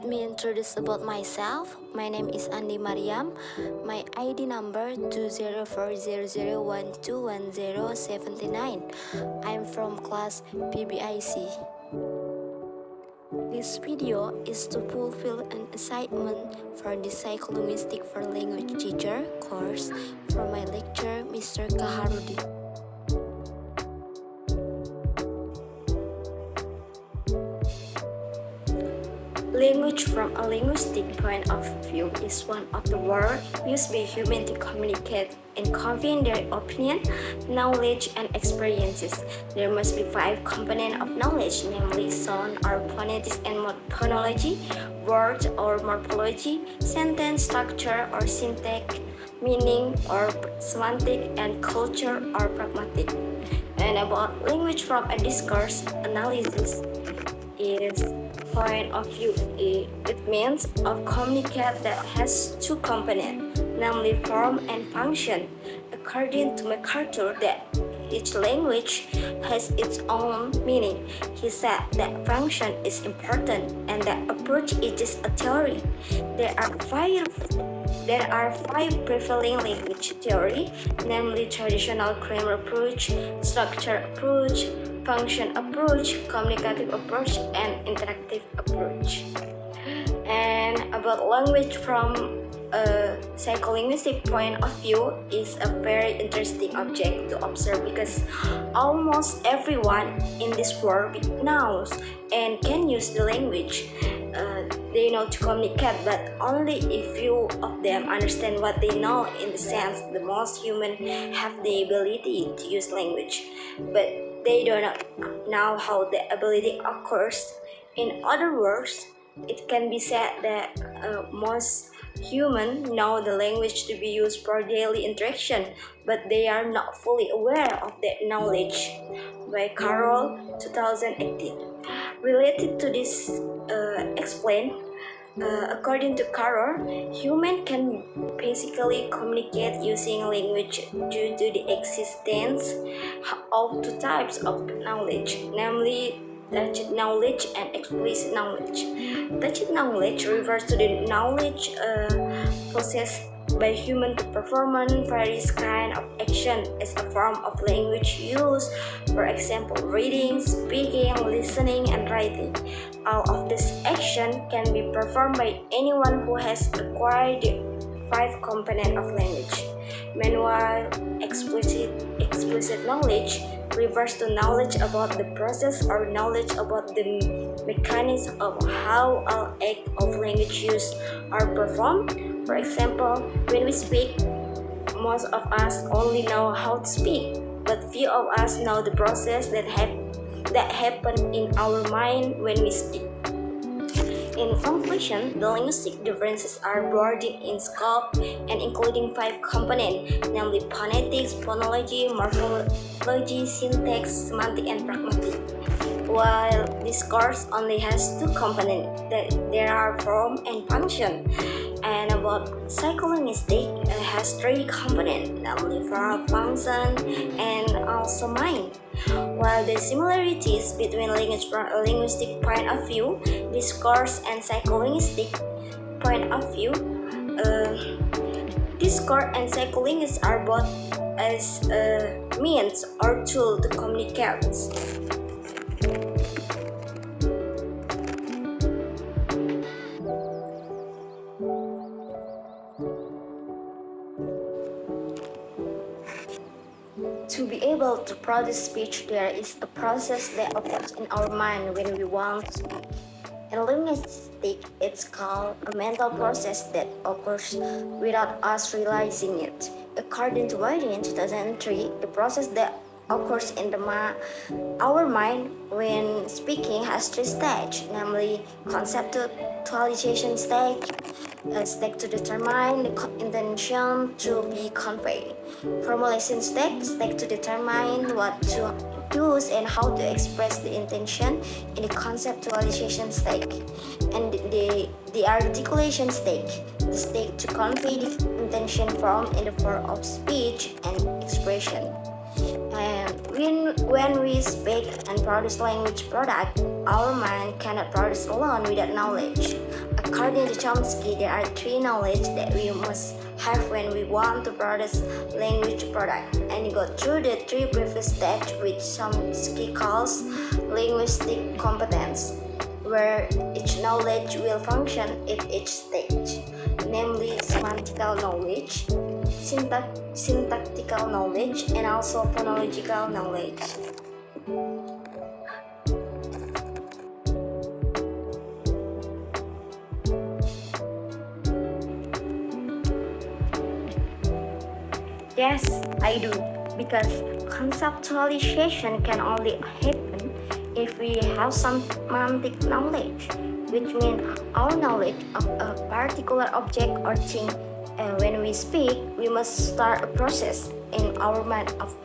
Let me introduce about myself. My name is Maryam. My ID number 20400121079. I'm from class PBIC. This video is to fulfill an assignment for the Psycholinguistic for Language Teacher course from my lecturer, Mr. Kaharudi. Language from a linguistic point of view is one of the words used by humans to communicate and convey their opinion, knowledge, and experiences. There must be 5 components of knowledge, namely sound or phonetics and phonology, word or morphology, sentence structure or syntax, meaning or semantic, and culture or pragmatic. And about language from a discourse analysis is point of view. It means of communicate that has 2 components, namely form and function. According to MacArthur, that each language has its own meaning. He said that function is important and that approach is just a theory. There are five prevailing language theory, namely traditional grammar approach, structure approach, function approach, communicative approach, and interactive approach. And about language from a psycholinguistic point of view is a very interesting object to observe because almost everyone in this world knows and can use the language. They know to communicate, but only a few of them understand what they know. In the sense, the most human have the ability to use language, but they do not know how the ability occurs. In other words, it can be said that most humans know the language to be used for daily interaction, but they are not fully aware of that knowledge. By Carroll, 2018. Related to this, according to Carroll, humans can basically communicate using language due to the existence of 2 types of knowledge, namely tacit knowledge and explicit knowledge. Tacit knowledge refers to the knowledge possessed by humans to perform various kinds of action as a form of language use, for example, reading, speaking, listening, and writing. All of this action can be performed by anyone who has acquired the 5 components of language. Meanwhile, explicit knowledge refers to knowledge about the process or knowledge about the mechanism of how all acts of language use are performed. For example, when we speak, most of us only know how to speak, but few of us know the process that happen in our mind when we speak. In conclusion, the linguistic differences are broad in scope and including 5 components, namely phonetics, phonology, morphology, syntax, semantic, and pragmatic. While discourse only has 2 components, that there are form and function. And about psycholinguistic, it has 3 components, namely form, function, and also mind. While the similarities between language from a linguistic point of view, discourse, and psycholinguistic point of view, discourse and psycholinguists are both as a means or tool to communicate. To be able to produce speech, there is a process that occurs in our mind when we want to speak. In linguistics, it's called a mental process that occurs without us realizing it. According to White in 2003, the process that occurs in our mind when speaking has 3 stages, namely conceptualization stage, a stage to determine the intention to be conveyed, formulation stage to determine what to use and how to express the intention in the conceptualization stage, and the articulation stage, the stage to convey the intention in the form of speech and expression. And when we speak and produce language product, our mind cannot produce alone without knowledge. According to Chomsky, there are three knowledge that we must have when we want to produce language product, and you go through the three previous steps, which Chomsky calls linguistic competence, where each knowledge will function at each stage, namely semantical knowledge, syntactical knowledge, and also phonological knowledge. Yes, I do, because conceptualization can only happen if we have some semantic knowledge, which means our knowledge of a particular object or thing. And when we speak, we must start a process in our mind of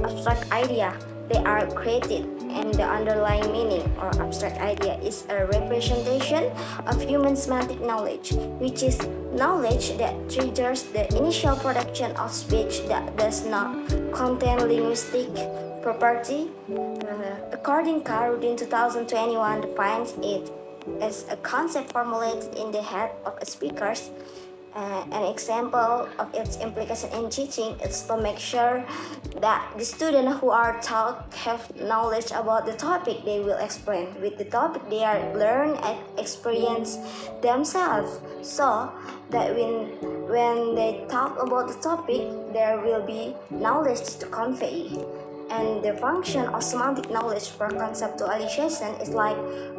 abstract idea. They are created, and the underlying meaning or abstract idea is a representation of human semantic knowledge, which is knowledge that triggers the initial production of speech that does not contain linguistic property. According Carr, in 2021 defines it as a concept formulated in the head of a speaker. An example of its implication in teaching is to make sure that the students who are taught have knowledge about the topic they will explain. With the topic, they are learn and experience themselves, so that when they talk about the topic, there will be knowledge to convey. And the function of semantic knowledge for conceptualization is like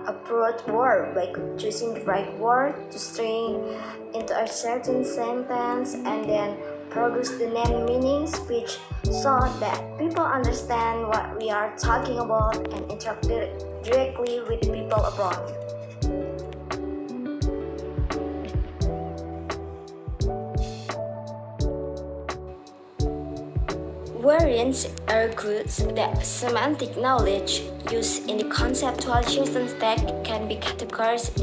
a broad word by choosing the right word to string into a certain sentence and then produce the named meaning speech so that people understand what we are talking about and interact directly with the people abroad. Variants argues that semantic knowledge used in the conceptualization step can be categorized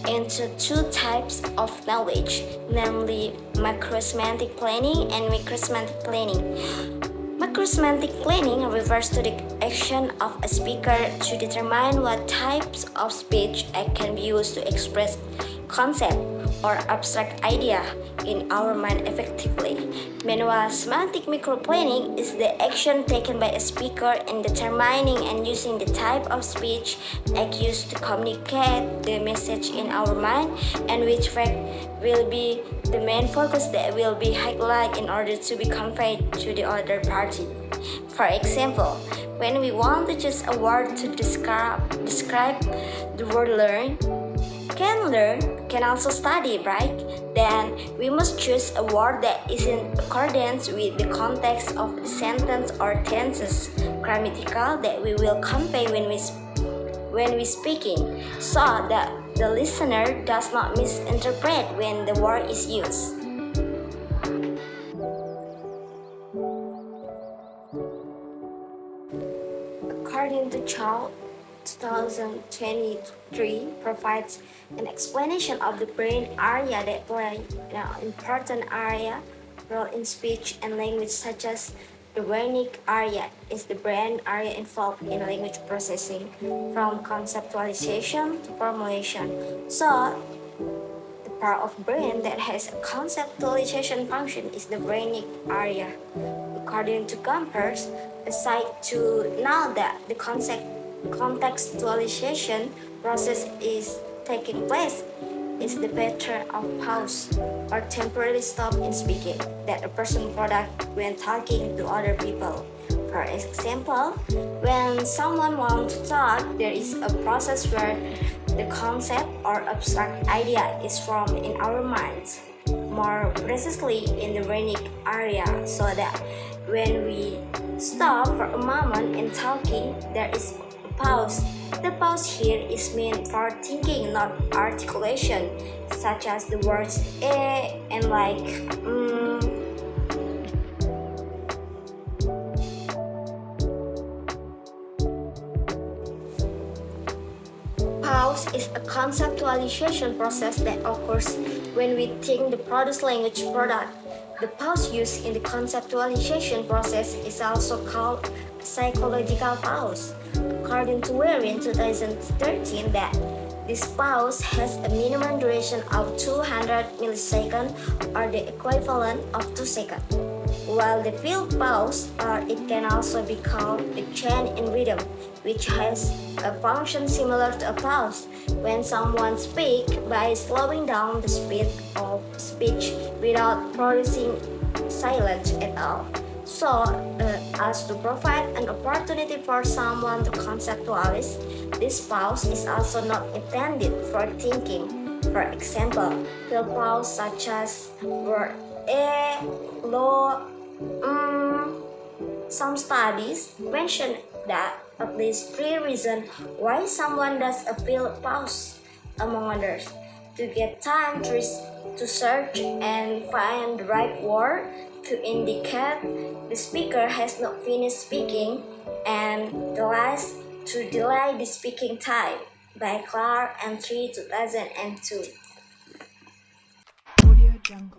into two types of knowledge, namely macrosemantic planning and microsemantic planning. Macrosemantic planning refers to the action of a speaker to determine what types of speech can be used to express concept or abstract idea in our mind effectively. Meanwhile, semantic microplanning is the action taken by a speaker in determining and using the type of speech used to communicate the message in our mind, and which fact will be the main focus that will be highlighted in order to be conveyed to the other party. For example, when we want to choose a word to describe the word learn, can also study, right? Then we must choose a word that is in accordance with the context of the sentence or tenses, grammatical that we will convey when we speaking, so that the listener does not misinterpret when the word is used. According to Chow, 2023 provides an explanation of the brain area that play an important role in speech and language, such as the Wernicke area is the brain area involved in language processing, from conceptualization to formulation. So, the part of brain that has a conceptualization function is the Wernicke area. According to Gompers, aside to now that the contextualization process is taking place, is the pattern of pause or temporary stop in speaking that a person product when talking to other people. For example, when someone wants to talk, there is a process where the concept or abstract idea is formed in our minds, more precisely in the Wernicke area, so that when we stop for a moment in talking, there is a pause. The pause here is meant for thinking, not articulation, such as the words and like Pause is a conceptualization process that occurs When we think the produced language product, the pause used in the conceptualization process is also called psychological pause. According to Maryam in 2013, that this pause has a minimum duration of 200 milliseconds or the equivalent of 2 seconds. While the field pause, or it can also be called a change in rhythm, which has a function similar to a pause when someone speaks by slowing down the speed of speech without producing silence at all. So, as to provide an opportunity for someone to conceptualize, this pause is also not intended for thinking. For example, field pause such as word lo, some studies mention that at least 3 reasons why someone does a field pause, among others, to get time to search and find the right word, to indicate the speaker has not finished speaking, and the last, to delay the speaking time, by Clark and 3 2002. Audio Jungle.